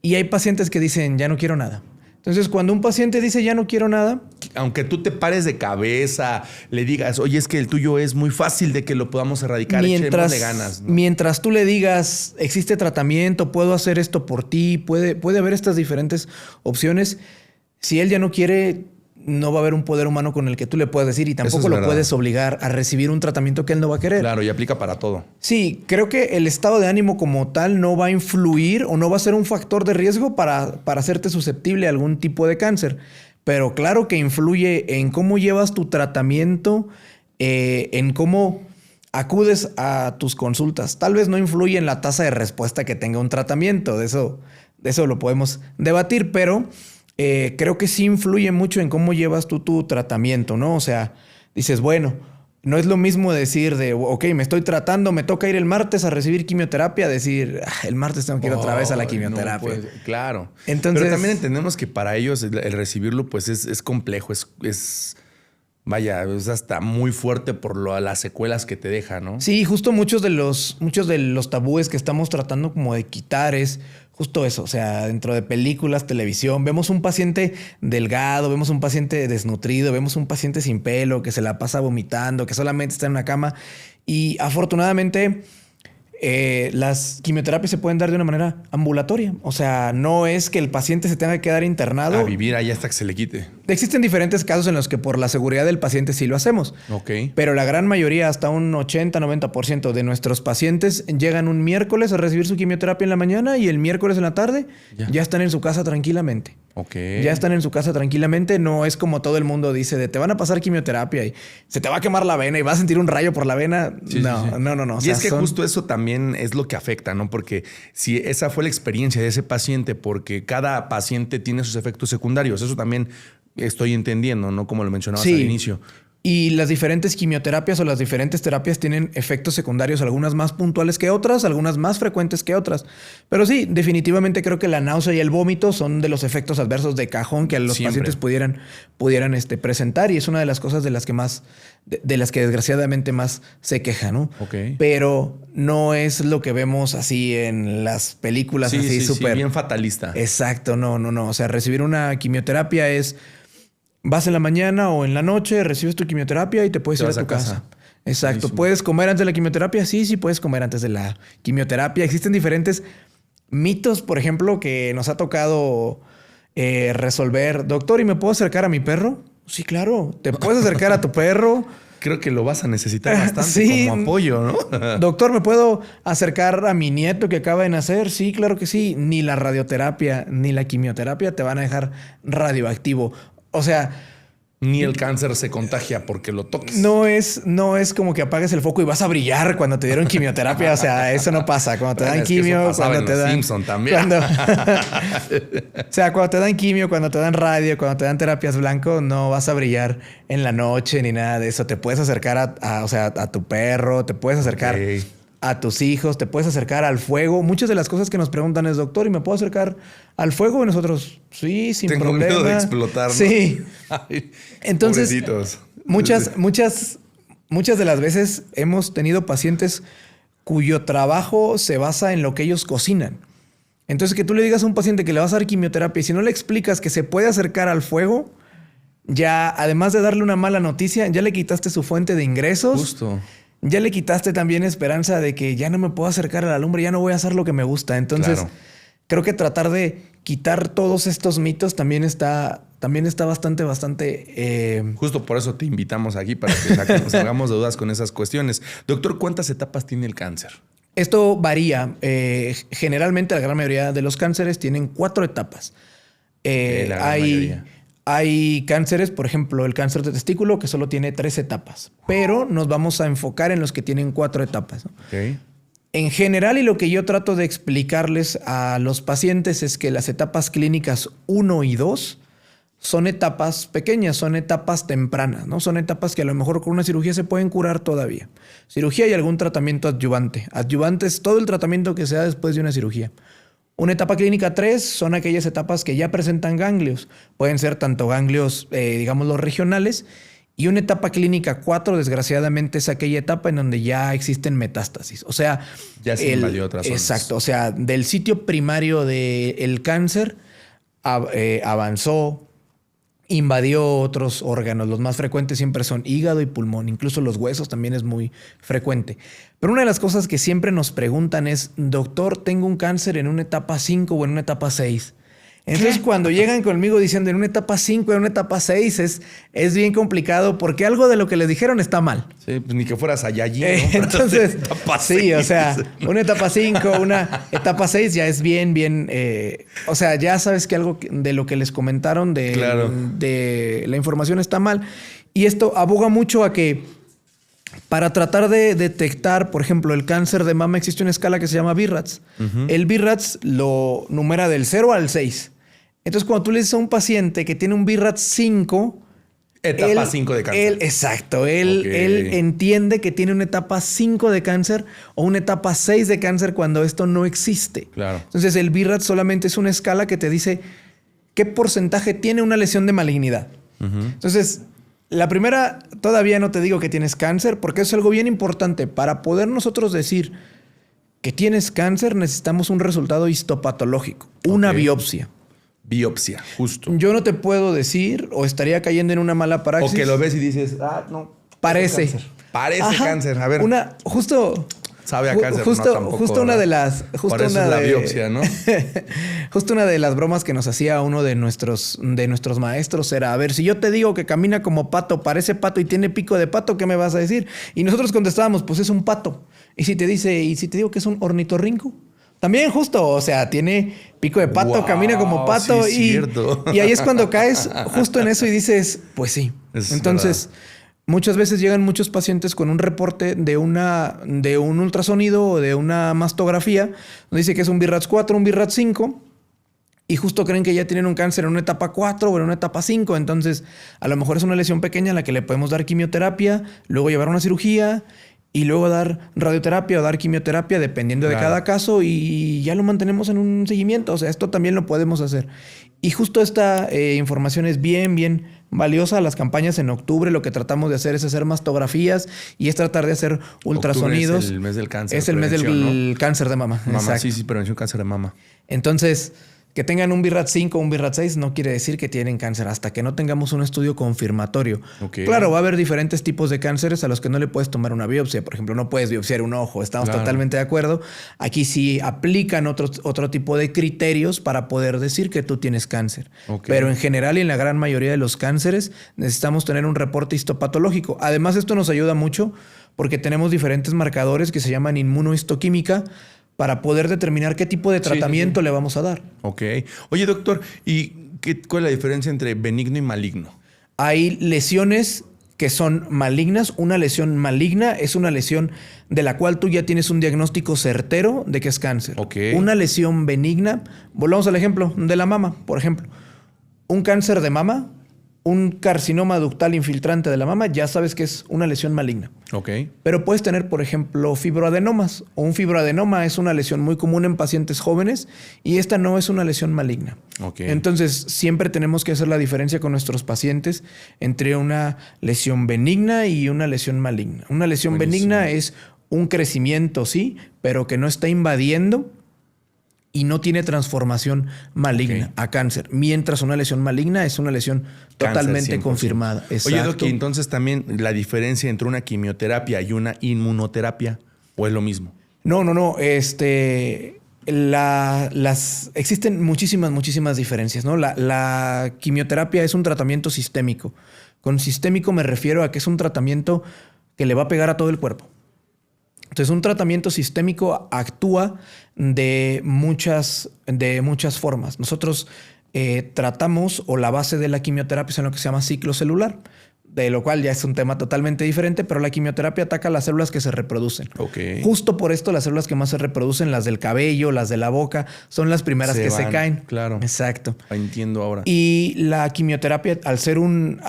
Y hay pacientes que dicen, ya no quiero nada. Entonces, cuando un paciente dice ya no quiero nada, aunque tú te pares de cabeza, le digas, oye, es que el tuyo es muy fácil de que lo podamos erradicar, echémosle ganas, ¿no? Mientras tú le digas, existe tratamiento, puedo hacer esto por ti, puede haber estas diferentes opciones. Si él ya no quiere, no va a haber un poder humano con el que tú le puedas decir y tampoco lo puedes obligar a recibir un tratamiento que él no va a querer. Claro, y aplica para todo. Sí, creo que el estado de ánimo como tal no va a influir o no va a ser un factor de riesgo para hacerte susceptible a algún tipo de cáncer. Pero claro que influye en cómo llevas tu tratamiento, en cómo acudes a tus consultas. Tal vez no influye en la tasa de respuesta que tenga un tratamiento. De eso lo podemos debatir, pero creo que sí influye mucho en cómo llevas tú tu tratamiento, ¿no? O sea, dices, bueno, no es lo mismo decir ok, me estoy tratando, me toca ir el martes a recibir quimioterapia, decir, el martes tengo que ir otra vez a la quimioterapia. No, pues, claro. Entonces, pero también entendemos que para ellos el recibirlo pues es complejo, vaya, es hasta muy fuerte por las secuelas que te deja, ¿no? Sí, justo muchos de los tabúes que estamos tratando como de quitar es justo eso. O sea, dentro de películas, televisión, vemos un paciente delgado, vemos un paciente desnutrido, vemos un paciente sin pelo que se la pasa vomitando, que solamente está en una cama. Y afortunadamente las quimioterapias se pueden dar de una manera ambulatoria. O sea, no es que el paciente se tenga que quedar internado. A vivir ahí hasta que se le quite. Existen diferentes casos en los que por la seguridad del paciente sí lo hacemos. Ok. Pero la gran mayoría, hasta un 80-90% de nuestros pacientes llegan un miércoles a recibir su quimioterapia en la mañana y el miércoles en la tarde ya están en su casa tranquilamente. Ok. Ya están en su casa tranquilamente. No es como todo el mundo dice de te van a pasar quimioterapia y se te va a quemar la vena y vas a sentir un rayo por la vena. Sí, no. O sea, es que justo eso también es lo que afecta, ¿no? Porque si esa fue la experiencia de ese paciente, porque cada paciente tiene sus efectos secundarios, eso también estoy entendiendo, ¿no? Como lo mencionabas al inicio. Y las diferentes quimioterapias o las diferentes terapias tienen efectos secundarios, algunas más puntuales que otras, algunas más frecuentes que otras. Pero sí, definitivamente creo que la náusea y el vómito son de los efectos adversos de cajón que a los pacientes pudieran presentar. Y es una de las cosas de las que más, de las que desgraciadamente más se queja, ¿no? Okay. Pero no es lo que vemos así en las películas así súper... bien fatalista. Exacto, no. O sea, recibir una quimioterapia es... Vas en la mañana o en la noche, recibes tu quimioterapia y te puedes ir a tu casa. Exacto. Buenísimo. ¿Puedes comer antes de la quimioterapia? Sí, puedes comer antes de la quimioterapia. Existen diferentes mitos, por ejemplo, que nos ha tocado resolver. Doctor, ¿y me puedo acercar a mi perro? Sí, claro. ¿Te puedes acercar a tu perro? Creo que lo vas a necesitar bastante como apoyo, ¿no? Doctor, ¿me puedo acercar a mi nieto que acaba de nacer? Sí, claro que sí. Ni la radioterapia ni la quimioterapia te van a dejar radioactivo. O sea, ni el cáncer se contagia porque lo toques. No es como que apagues el foco y vas a brillar cuando te dieron quimioterapia. O sea, eso no pasa. Cuando te dan quimio, cuando te dan... Simpson también. O sea, cuando te dan quimio, cuando te dan radio, cuando te dan terapias blanco, no vas a brillar en la noche ni nada de eso. Te puedes acercar a tu perro, te puedes acercar a tus hijos, te puedes acercar al fuego. Muchas de las cosas que nos preguntan es, doctor, ¿y me puedo acercar al fuego? Y nosotros, sí, sin problema. Tengo miedo de explotar, ¿no? Sí. Ay, entonces, pobrecitos. muchas de las veces hemos tenido pacientes cuyo trabajo se basa en lo que ellos cocinan. Entonces, que tú le digas a un paciente que le vas a dar quimioterapia y si no le explicas que se puede acercar al fuego, ya, además de darle una mala noticia, ya le quitaste su fuente de ingresos. Justo. ya le quitaste también esperanza de que ya no me puedo acercar a la lumbre, ya no voy a hacer lo que me gusta. Entonces, creo que tratar de quitar todos estos mitos también está bastante... Justo por eso te invitamos aquí, para que salgamos de dudas con esas cuestiones. Doctor, ¿cuántas etapas tiene el cáncer? Esto varía. Generalmente la gran mayoría de los cánceres tienen 4 etapas. Hay cánceres, por ejemplo, el cáncer de testículo, que solo tiene 3 etapas. Pero nos vamos a enfocar en los que tienen 4 etapas, ¿no? Okay. En general, y lo que yo trato de explicarles a los pacientes es que las etapas clínicas 1 y 2 son etapas pequeñas, son etapas tempranas, ¿no? Son etapas que a lo mejor con una cirugía se pueden curar todavía. Cirugía y algún tratamiento adyuvante. Adyuvante es todo el tratamiento que se da después de una cirugía. Una etapa clínica 3 son aquellas etapas que ya presentan ganglios. Pueden ser tanto ganglios, digamos, los regionales. Y una etapa clínica 4, desgraciadamente, es aquella etapa en donde ya existen metástasis. O sea... ya se invadió otras zonas. Exacto. O sea, del sitio primario del cáncer avanzó, invadió otros órganos. Los más frecuentes siempre son hígado y pulmón. Incluso los huesos también es muy frecuente. Pero una de las cosas que siempre nos preguntan es, doctor, tengo un cáncer en una etapa 5 o en una etapa 6. Entonces, cuando llegan conmigo diciendo en una etapa 5 o en una etapa 6, es bien complicado porque algo de lo que les dijeron está mal. Sí, pues ni que fueras allí, ¿no? Entonces, sí, o sea, una etapa 5, una etapa 6 ya es bien, o sea, ya sabes que algo de lo que les comentaron de la información está mal. Y esto aboga mucho a que para tratar de detectar, por ejemplo, el cáncer de mama existe una escala que se llama BIRATS. El BIRATS lo numera del 0 al 6. Entonces, cuando tú le dices a un paciente que tiene un BIRATS 5... etapa 5 de cáncer. Él entiende que tiene una etapa 5 de cáncer o una etapa 6 de cáncer cuando esto no existe. Claro. Entonces, el BIRATS solamente es una escala que te dice qué porcentaje tiene una lesión de malignidad. Entonces... la primera, todavía no te digo que tienes cáncer, porque es algo bien importante. Para poder nosotros decir que tienes cáncer, necesitamos un resultado histopatológico, una biopsia. Biopsia, justo. Yo no te puedo decir, o estaría cayendo en una mala praxis. O que lo ves y dices, no. Parece. Parece cáncer. A ver. Sabe a cáncer, justo una de las... Por eso es la biopsia, ¿no? Justo una de las bromas que nos hacía uno de nuestros maestros era, a ver, si yo te digo que camina como pato, parece pato y tiene pico de pato, ¿qué me vas a decir? Y nosotros contestábamos, pues es un pato. Y si te digo que es un ornitorrinco, también justo, o sea, tiene pico de pato, camina como pato. Sí, y ahí es cuando caes justo en eso y dices, pues sí. Entonces... muchas veces llegan muchos pacientes con un reporte de un ultrasonido o de una mastografía donde dice que es un BIRATS 4, un BIRATS 5 y justo creen que ya tienen un cáncer en una etapa 4 o en una etapa 5. Entonces, a lo mejor es una lesión pequeña en la que le podemos dar quimioterapia, luego llevar a una cirugía y luego dar radioterapia o dar quimioterapia dependiendo de cada caso y ya lo mantenemos en un seguimiento. O sea, esto también lo podemos hacer. Y justo esta información es bien valiosa. Las campañas en octubre lo que tratamos de hacer es hacer mastografías y es tratar de hacer ultrasonidos. Es el mes del cáncer. Es el mes del cáncer de mama. Sí, prevención cáncer de mama. Entonces, que tengan un BIRATS 5 o un BIRATS 6 no quiere decir que tienen cáncer hasta que no tengamos un estudio confirmatorio. Claro, va a haber diferentes tipos de cánceres a los que no le puedes tomar una biopsia. Por ejemplo, no puedes biopsiar un ojo. Estamos totalmente de acuerdo. Aquí sí aplican otro tipo de criterios para poder decir que tú tienes cáncer. Pero en general y en la gran mayoría de los cánceres necesitamos tener un reporte histopatológico. Además, esto nos ayuda mucho porque tenemos diferentes marcadores que se llaman inmunohistoquímica para poder determinar qué tipo de tratamiento le vamos a dar. Ok. Oye, doctor, ¿y cuál es la diferencia entre benigno y maligno? Hay lesiones que son malignas. Una lesión maligna es una lesión de la cual tú ya tienes un diagnóstico certero de que es cáncer. Una lesión benigna, volvamos al ejemplo de la mama, por ejemplo. Un cáncer de mama, un carcinoma ductal infiltrante de la mama, ya sabes que es una lesión maligna. Pero puedes tener, por ejemplo, fibroadenomas. O un fibroadenoma es una lesión muy común en pacientes jóvenes y esta no es una lesión maligna. Entonces, siempre tenemos que hacer la diferencia con nuestros pacientes entre una lesión benigna y una lesión maligna. Una lesión benigna es un crecimiento, sí, pero que no está invadiendo y no tiene transformación maligna a cáncer. Mientras una lesión maligna es una lesión totalmente 100%. confirmada. Exacto. Oye, Doc, ¿y entonces también la diferencia entre una quimioterapia y una inmunoterapia o es lo mismo? No. Existen muchísimas diferencias, ¿no? La quimioterapia es un tratamiento sistémico. Con sistémico me refiero a que es un tratamiento que le va a pegar a todo el cuerpo. Entonces, un tratamiento sistémico actúa de muchas formas. Nosotros tratamos, o la base de la quimioterapia es en lo que se llama ciclo celular, de lo cual ya es un tema totalmente diferente, pero la quimioterapia ataca las células que se reproducen. Okay. Justo por esto, las células que más se reproducen, las del cabello, las de la boca, son las primeras que se caen. Claro. Exacto. Entiendo ahora. Y la quimioterapia, al ser un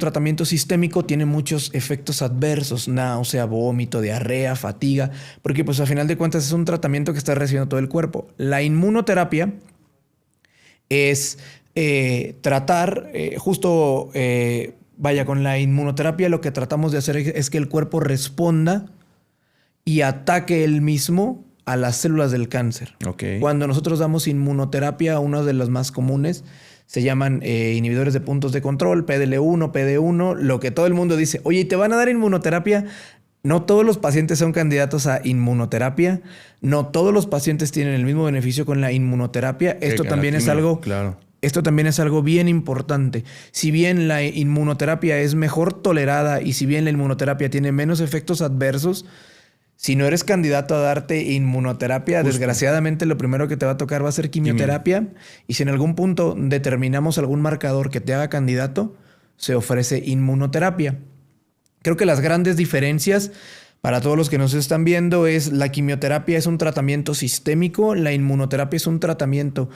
tratamiento sistémico, tiene muchos efectos adversos: náusea, vómito, diarrea, fatiga, porque pues a final de cuentas es un tratamiento que está recibiendo todo el cuerpo. La inmunoterapia es tratar con la inmunoterapia lo que tratamos de hacer es que el cuerpo responda y ataque él mismo a las células del cáncer. Okay. Cuando nosotros damos inmunoterapia, una de las más comunes se llaman inhibidores de puntos de control, PDL1, PD1, lo que todo el mundo dice: oye, ¿y te van a dar inmunoterapia? No todos los pacientes son candidatos a inmunoterapia. No todos los pacientes tienen el mismo beneficio con la inmunoterapia. Esto también es algo... Claro. Esto también es algo bien importante. Si bien la inmunoterapia es mejor tolerada y si bien la inmunoterapia tiene menos efectos adversos, si no eres candidato a darte inmunoterapia, desgraciadamente lo primero que te va a tocar va a ser quimioterapia. Y si en algún punto determinamos algún marcador que te haga candidato, se ofrece inmunoterapia. Creo que las grandes diferencias para todos los que nos están viendo es: la quimioterapia es un tratamiento sistémico, la inmunoterapia es un tratamiento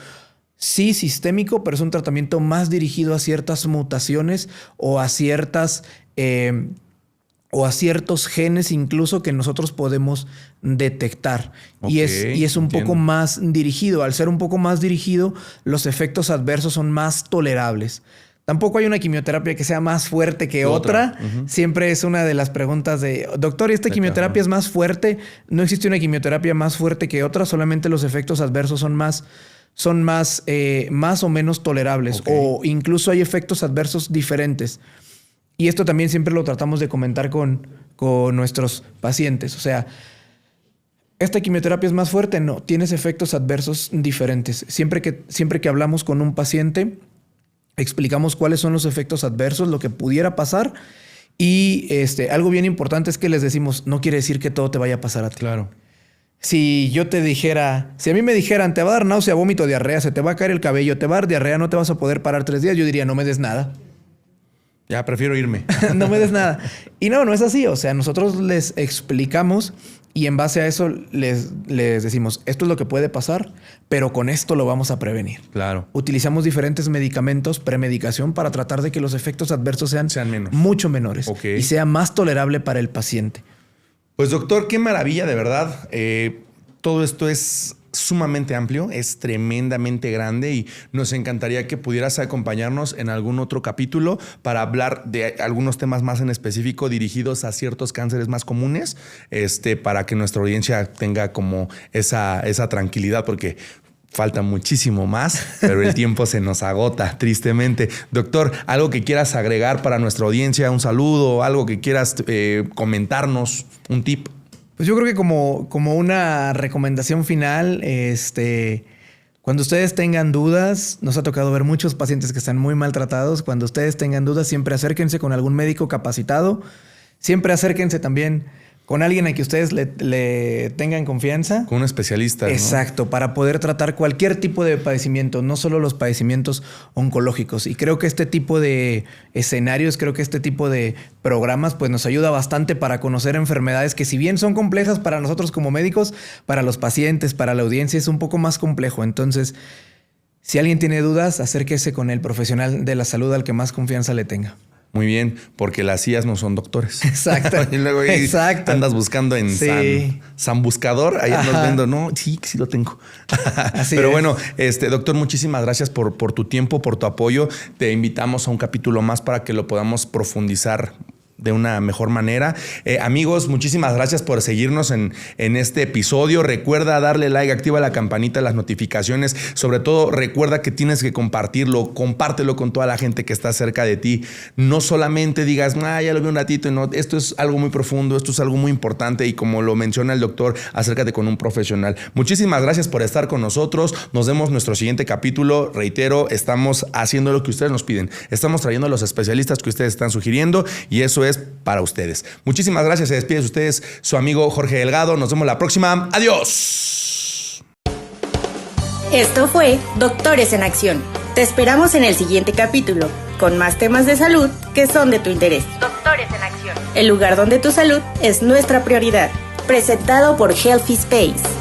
sí sistémico, pero es un tratamiento más dirigido a ciertas mutaciones o a ciertos genes incluso que nosotros podemos detectar. Okay, y es un poco más dirigido. Al ser un poco más dirigido, los efectos adversos son más tolerables. Tampoco hay una quimioterapia que sea más fuerte que otra. Siempre es una de las preguntas de: doctor, ¿esta quimioterapia es más fuerte? No existe una quimioterapia más fuerte que otra, solamente los efectos adversos son más o menos tolerables. Okay. O incluso hay efectos adversos diferentes. Y esto también siempre lo tratamos de comentar con nuestros pacientes. O sea, ¿esta quimioterapia es más fuerte? No, tienes efectos adversos diferentes. Siempre que hablamos con un paciente, explicamos cuáles son los efectos adversos, lo que pudiera pasar. Y algo bien importante es que les decimos: no quiere decir que todo te vaya a pasar a ti. Claro. Si a mí me dijeran: te va a dar náusea, vómito, diarrea, se te va a caer el cabello, te va a dar diarrea, no te vas a poder parar 3 días, yo diría: no me des nada. Ya, prefiero irme. No me des nada. Y no es así. O sea, nosotros les explicamos y en base a eso les decimos: esto es lo que puede pasar, pero con esto lo vamos a prevenir. Claro. Utilizamos diferentes medicamentos, premedicación, para tratar de que los efectos adversos sean menos. Mucho menores. Okay. Y sea más tolerable para el paciente. Pues doctor, qué maravilla, de verdad. Todo esto es sumamente amplio, es tremendamente grande y nos encantaría que pudieras acompañarnos en algún otro capítulo para hablar de algunos temas más en específico dirigidos a ciertos cánceres más comunes, para que nuestra audiencia tenga como esa tranquilidad, porque falta muchísimo más, pero el tiempo se nos agota, tristemente. Doctor, ¿algo que quieras agregar para nuestra audiencia? ¿Un saludo? ¿Algo que quieras comentarnos? ¿Un tip? Pues yo creo que como una recomendación final, cuando ustedes tengan dudas, nos ha tocado ver muchos pacientes que están muy maltratados. Cuando ustedes tengan dudas, siempre acérquense con algún médico capacitado. Siempre acérquense también con alguien a que ustedes le tengan confianza. Con un especialista, ¿no? Exacto, para poder tratar cualquier tipo de padecimiento, no solo los padecimientos oncológicos. Y creo que este tipo de escenarios, creo que este tipo de programas, pues nos ayuda bastante para conocer enfermedades que, si bien son complejas para nosotros como médicos, para los pacientes, para la audiencia es un poco más complejo. Entonces, si alguien tiene dudas, acérquese con el profesional de la salud al que más confianza le tenga. Muy bien, porque las IAs no son doctores. Exacto. Y luego ahí andas buscando en San Buscador, ahí andas viendo, no, sí lo tengo. Pero bueno, doctor, muchísimas gracias por tu tiempo, por tu apoyo. Te invitamos a un capítulo más para que lo podamos profundizar de una mejor manera. Amigos, muchísimas gracias por seguirnos en este episodio. Recuerda darle like, activa la campanita, las notificaciones. Sobre todo, recuerda que tienes que compartirlo. Compártelo con toda la gente que está cerca de ti. No solamente digas, ya lo vi un ratito. No, esto es algo muy profundo, esto es algo muy importante y como lo menciona el doctor, acércate con un profesional. Muchísimas gracias por estar con nosotros. Nos vemos en nuestro siguiente capítulo. Reitero, estamos haciendo lo que ustedes nos piden. Estamos trayendo a los especialistas que ustedes están sugiriendo y eso es para ustedes. Muchísimas gracias. Se despide de ustedes su amigo Jorge Delgado. Nos vemos la próxima. Adiós. Esto fue Doctores en Acción. Te esperamos en el siguiente capítulo con más temas de salud que son de tu interés. Doctores en Acción. El lugar donde tu salud es nuestra prioridad. Presentado por Healthy Space.